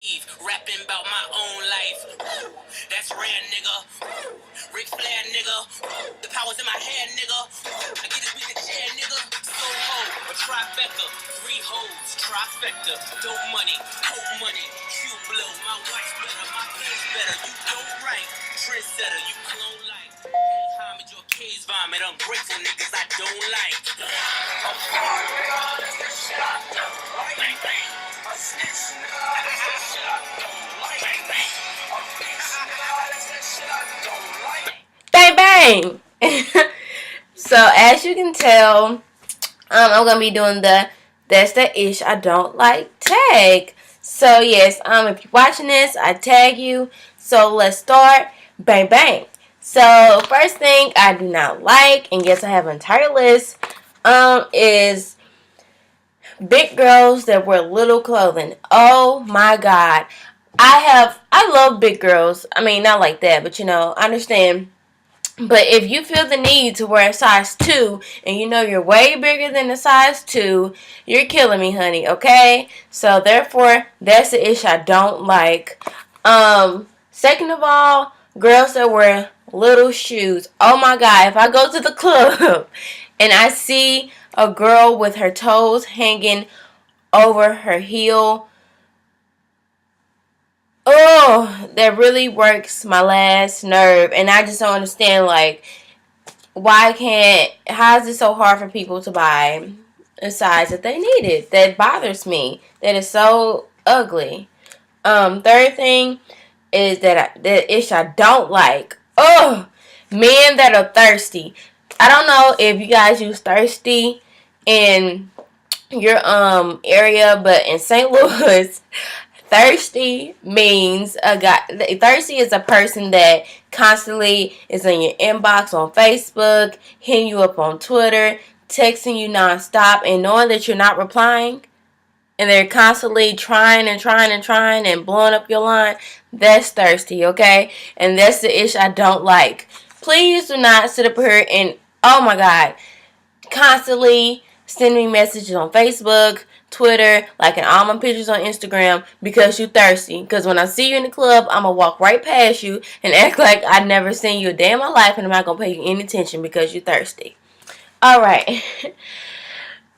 Rapping about my own life. That's rare, nigga. Ric Flair, nigga. The power's in my head, nigga. I get this beat the chair, nigga. So ho, a trifecta. Three hoes, trifecta. Dope money, coke money. Q blow, my wife's better, my pay's better. You don't write, trendsetter, you clone like. Homage your K's vomit, ungrateful niggas I don't like. I'm sorry, nigga, that's the shit I don't like. Bang, bang. A snitch, nigga, that's the shit I don't like. Bang, bang. A bitch, nigga, that's the shit I don't like. Bang, bang. So as you can tell, I'm gonna be doing the "That's the Ish I Don't Like" tag. So yes, if you're watching this, I tag you. So let's start. Bang bang. So first thing I do not like, and yes, I have an entire list. Is big girls that wear little clothing. Oh my god, I love big girls. I mean, not like that, but I understand. But if you feel the need to wear a size 2 and you know you're way bigger than a size 2, you're killing me, honey, okay? So therefore, that's the issue I don't like. Second of all, girls that wear little shoes. Oh my god, if I go to the club and I see a girl with her toes hanging over her heel, oh, that really works my last nerve. And I just don't understand, like, how is it so hard for people to buy a size that they needed? That bothers me. That is so ugly. Third thing is that ish I don't like. Oh, men that are thirsty. I don't know if you guys use thirsty in your area, but in St. Louis, thirsty means a guy. Thirsty is a person that constantly is in your inbox on Facebook, hitting you up on Twitter, texting you nonstop, and knowing that you're not replying, and they're constantly trying and blowing up your line. That's thirsty, okay? And that's the issue I don't like. Please do not sit up here and, oh my god, constantly send me messages on Facebook, Twitter, liking all my pictures on Instagram because you thirsty. Because when I see you in the club, I'm going to walk right past you and act like I never seen you a day in my life, and I'm not going to pay you any attention because you're thirsty. Alright.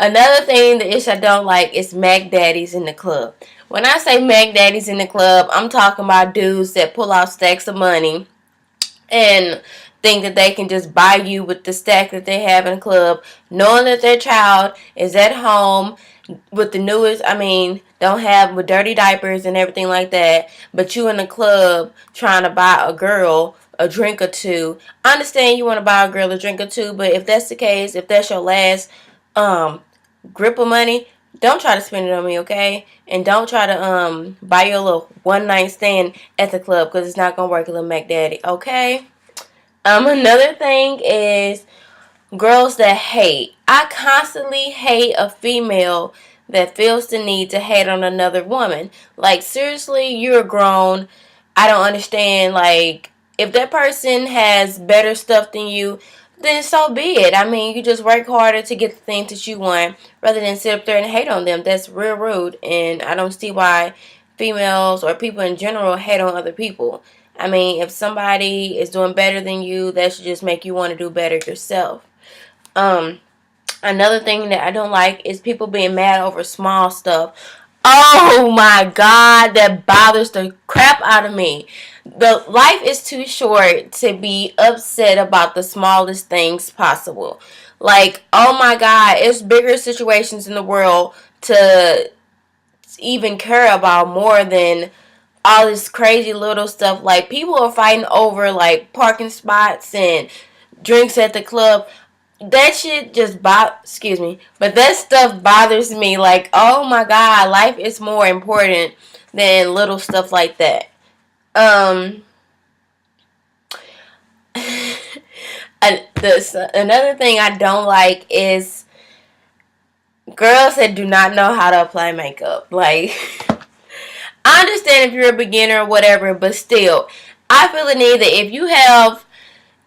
Another thing, the issue I don't like is Mac Daddies in the club. When I say Mac Daddies in the club, I'm talking about dudes that pull out stacks of money and think that they can just buy you with the stack that they have in the club, knowing that their child is at home with the newest, don't have with dirty diapers and everything like that, but you in the club trying to buy a girl a drink or two. I understand you want to buy a girl a drink or two, but if that's the case, if that's your last grip of money, don't try to spend it on me, okay? And don't try to buy your little one night stand at the club, because it's not gonna work, little Mac Daddy, okay? Another thing is girls that hate. I constantly hate a female that feels the need to hate on another woman. Like, seriously, you're grown. I don't understand. Like, if that person has better stuff than you, then so be it. I mean, you just work harder to get the things that you want rather than sit up there and hate on them. That's real rude, and I don't see why females or people in general hate on other people. I mean, if somebody is doing better than you, that should just make you want to do better yourself. Another thing that I don't like is people being mad over small stuff. Oh my god, that bothers the crap out of me. The life is too short to be upset about the smallest things possible. Like, oh my god, it's bigger situations in the world to even care about more than all this crazy little stuff. Like, people are fighting over like parking spots and drinks at the club. That shit just excuse me, but that stuff bothers me. Like, oh my god, life is more important than little stuff like that. Another thing I don't like is girls that do not know how to apply makeup. Like, I understand if you're a beginner or whatever, but still, I feel the need that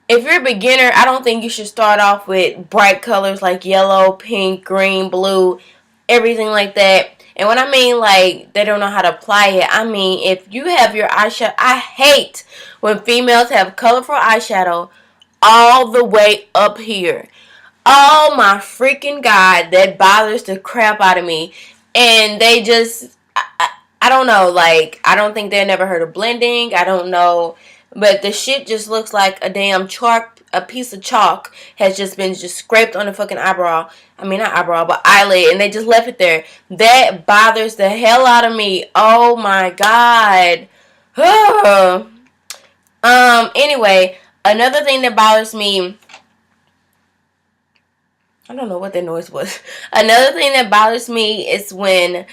if you're a beginner, I don't think you should start off with bright colors like yellow, pink, green, blue, everything like that. And when I mean like they don't know how to apply it, I mean if you have your eyeshadow, I hate when females have colorful eyeshadow all the way up here. Oh my freaking god, that bothers the crap out of me. And they just, I don't know, like, I don't think they never heard of blending. I don't know. But the shit just looks like a damn chalk, a piece of chalk has just been just scraped on the fucking eyebrow. I mean, not eyebrow, but eyelid. And they just left it there. That bothers the hell out of me. Oh my god. Anyway, another thing that bothers me, I don't know what that noise was. Another thing that bothers me is when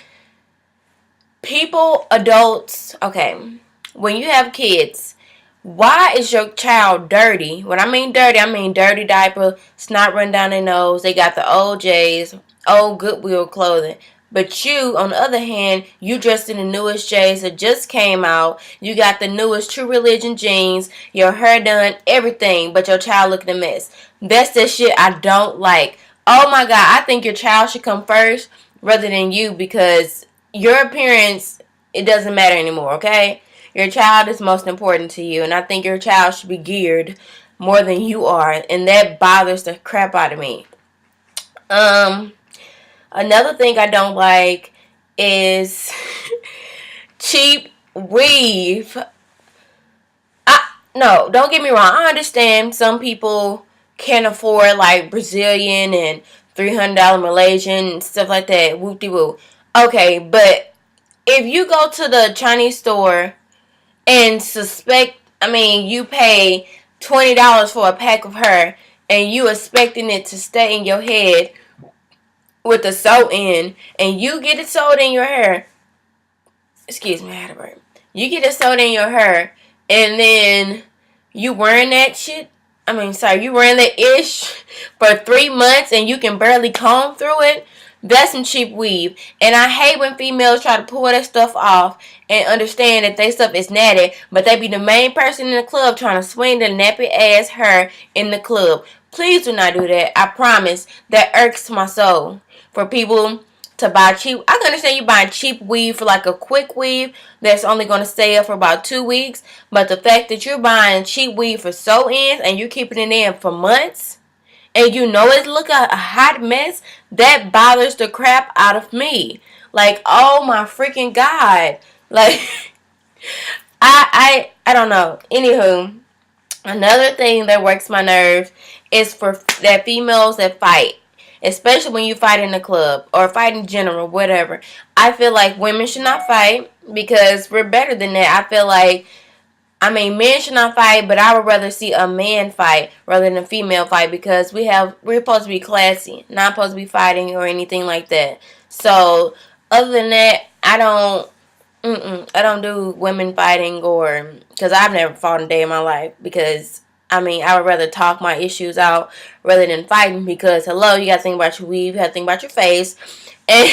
adults, okay, when you have kids, why is your child dirty? When I mean dirty, I mean dirty diaper, snot run down their nose. They got the old J's, old Goodwill clothing. But you, on the other hand, you dressed in the newest J's that just came out. You got the newest True Religion jeans, your hair done, everything, but your child looking a mess. That's the shit I don't like. Oh my god, I think your child should come first rather than you, because your appearance, it doesn't matter anymore, okay? Your child is most important to you, and I think your child should be geared more than you are, and that bothers the crap out of me. Another thing I don't like is cheap weave. No, don't get me wrong. I understand some people can't afford like Brazilian and $300 Malaysian and stuff like that. Whoop de whoop. Okay, but if you go to the Chinese store and you pay $20 for a pack of hair and you expecting it to stay in your head with the sew in, and you get it sewed in your hair. Excuse me, I had a burp. You get it sewed in your hair, and then you wearing that shit. You wearing that ish for 3 months, and you can barely comb through it. That's some cheap weave. And I hate when females try to pull that stuff off and understand that they stuff is natty, but they be the main person in the club trying to swing the nappy ass hair in the club. Please do not do that. I promise. That irks my soul. For people to buy cheap, I can understand you buying cheap weave for like a quick weave that's only going to stay up for about 2 weeks. But the fact that you're buying cheap weave for sew-ins and you're keeping it in for months, and you know it look a hot mess, that bothers the crap out of me. Like, oh my freaking god. Like, I don't know. Anywho, another thing that works my nerves is for that females that fight. Especially when you fight in the club or fight in general, whatever. I feel like women should not fight because we're better than that. I feel like, men should not fight, but I would rather see a man fight rather than a female fight because we're supposed to be classy, not supposed to be fighting or anything like that. So, other than that, I don't do women fighting because I've never fought a day in my life because I would rather talk my issues out rather than fighting because, hello, you got to think about your weave, you got to think about your face. And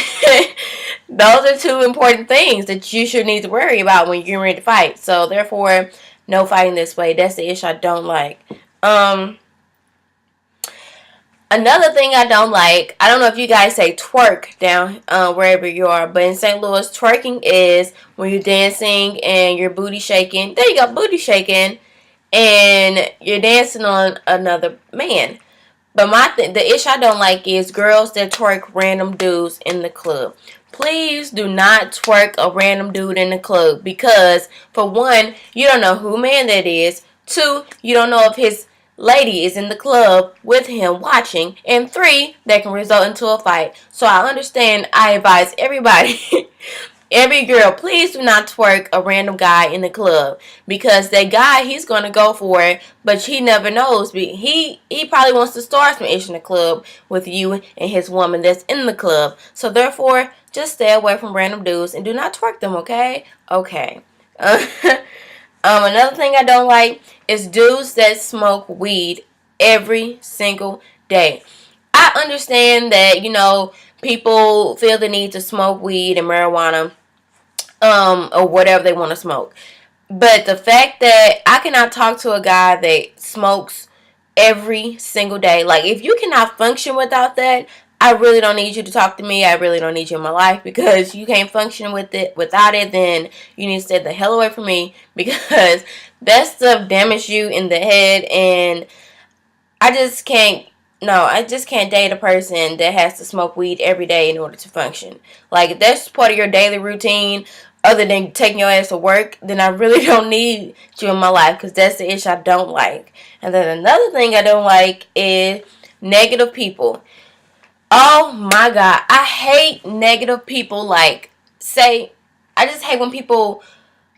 those are two important things that you should need to worry about when you're ready to fight. So, therefore, no fighting this way. That's the issue I don't like. Another thing I don't like, I don't know if you guys say twerk down wherever you are, but in St. Louis, twerking is when you're dancing and you're booty shaking. There you go, booty shaking. And you're dancing on another man. But the issue I don't like is girls that twerk random dudes in the club. Please do not twerk a random dude in the club because, for one, you don't know who man that is. 2, you don't know if his lady is in the club with him watching. And 3, that can result into a fight. So I understand. I advise everybody every girl, please do not twerk a random guy in the club because that guy, he's going to go for it, but he never knows. He probably wants to start some ish in the club with you and his woman that's in the club. So therefore, just stay away from random dudes and do not twerk them, okay? Okay. Another thing I don't like is dudes that smoke weed every single day. I understand that, people feel the need to smoke weed and marijuana or whatever they want to smoke. But the fact that I cannot talk to a guy that smokes every single day, like if you cannot function without that, I really don't need you to talk to me. I really don't need you in my life because you can't function with it without it. Then you need to stay the hell away from me because that stuff damages you in the head. And I just can't. No, I just can't date a person that has to smoke weed every day in order to function. Like, if that's part of your daily routine, other than taking your ass to work, then I really don't need you in my life because that's the issue I don't like. And then another thing I don't like is negative people. Oh my God. I hate negative people. Like, say, I just hate when people,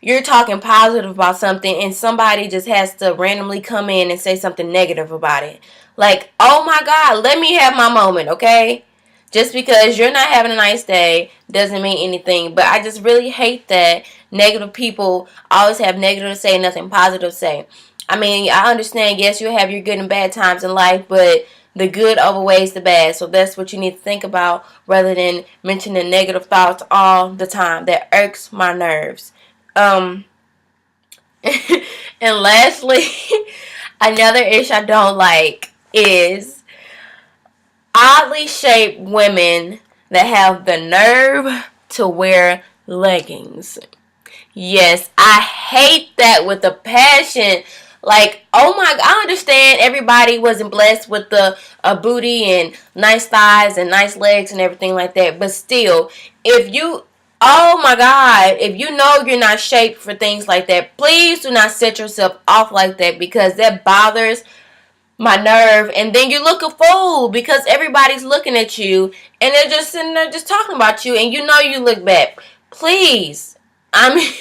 you're talking positive about something and somebody just has to randomly come in and say something negative about it. Like, oh my God, let me have my moment, okay? Just because you're not having a nice day doesn't mean anything. But I just really hate that negative people always have negative to say, nothing positive to say. I mean, I understand, yes, you have your good and bad times in life, but the good overweighs the bad. So that's what you need to think about rather than mentioning negative thoughts all the time. That irks my nerves. Um, and lastly, another issue I don't like is oddly shaped women that have the nerve to wear leggings. Yes, I hate that with a passion. Like, oh my, I understand everybody wasn't blessed with the a booty and nice thighs and nice legs and everything like that. But still, if you, oh my God, if you know you're not shaped for things like that, please do not set yourself off like that because that bothers my nerve. And then you look a fool because everybody's looking at you and they're just sitting there just talking about you and you know you look bad. Please. I mean,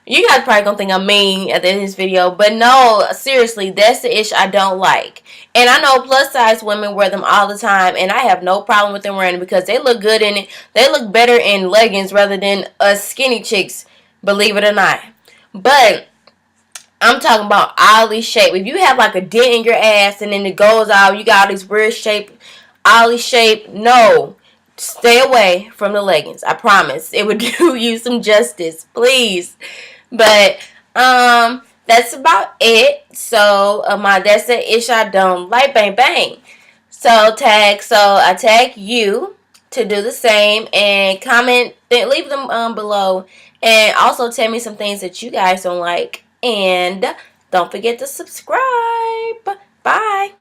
you guys probably gonna think I'm mean at the end of this video, but no, seriously, that's the issue I don't like. And I know plus size women wear them all the time, and I have no problem with them wearing them because they look good in it. They look better in leggings rather than us skinny chicks, believe it or not. But I'm talking about oddly shaped. If you have like a dent in your ass and then it goes out, you got all these weird shape, oddly shaped. No, stay away from the leggings. I promise it would do you some justice, please. But that's about it. So my that's the issue I don't like. Bang bang. So I tag you to do the same and comment. Then leave them below and also tell me some things that you guys don't like. And don't forget to subscribe. Bye.